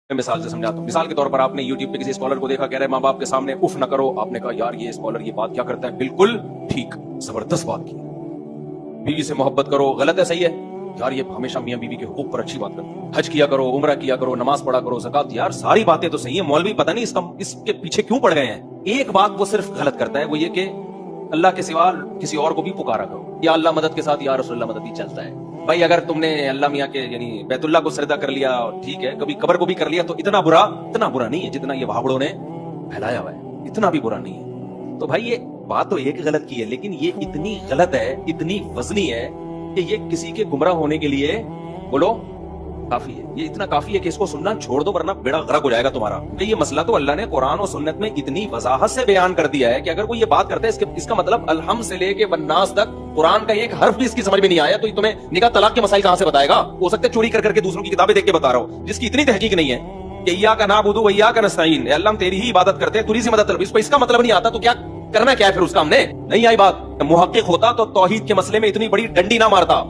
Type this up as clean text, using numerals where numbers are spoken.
میں مثال سے سمجھاتا ہوں. مثال کے طور پر آپ نے یوٹیوب پہ کسی اسکالر کو دیکھا کہہ رہے ماں باپ کے سامنے اف نہ کرو. آپ نے کہا یار یہ اسکالر یہ بات کیا کرتا ہے, بالکل ٹھیک, زبردست بات کی. بیوی سے محبت کرو, غلط ہے صحیح ہے یار, یہ ہمیشہ میاں بیوی کے حقوق پر اچھی بات کرو. حج کیا کرو, عمرہ کیا کرو, نماز پڑھا کرو, زکات, یار ساری باتیں تو صحیح ہیں. مولوی پتہ نہیں اس کے پیچھے کیوں پڑ گئے ہیں. ایک بات وہ صرف غلط کرتا ہے, وہ یہ کہ اللہ کے سوا کسی اور کو بھی پکارا کرو. یا اللہ مدد کے ساتھ یا رسول اللہ مدد ہی چلتا ہے. بھائی اگر تم نے اللہ میاں کے یعنی بیت اللہ کو سجدہ کر لیا ٹھیک ہے, کبھی قبر کو بھی کر لیا تو اتنا برا نہیں ہے جتنا یہ بھاگڑوں نے پھیلایا ہوا ہے. اتنا بھی برا نہیں ہے. تو بھائی یہ بات تو ایک غلط کی ہے, لیکن یہ اتنی غلط ہے, اتنی وزنی ہے کہ یہ کسی کے گمراہ ہونے کے لیے بولو کافی ہے. یہ اتنا کافی ہے کہ اس کو سننا چھوڑ دو ورنہ بیڑا غرق ہو جائے گا تمہارا. کہ یہ مسئلہ تو اللہ نے قرآن و سنت میں اتنی وضاحت سے بیان کر دیا ہے کہ اگر کوئی یہ بات کرتا ہے اس کا مطلب الحمد سے لے کے والناس تک قرآن کا ایک حرف بھی اس کی سمجھ میں نہیں آیا, تو تمہیں نکاح طلاق کے مسائل کہاں سے بتائے گا. ہو سکتا ہے چوری کر کے دوسروں کی کتابیں دیکھ کے بتا رہا ہوں جس کی اتنی تحقیق نہیں ہے کہ ایاک نعبد و ایاک نستعین, اے اللہ ہم تیری ہی عبادت کرتے ہیں, تجھی سے مدد طلب. اس کو اس کا مطلب نہیں آتا تو کیا کرنا کیا ہے پھر اس کا. ہم نے نہیں آئی بات, محقق ہوتا تو توحید کے مسئلے میں اتنی بڑی ڈنڈی نہ مارتا.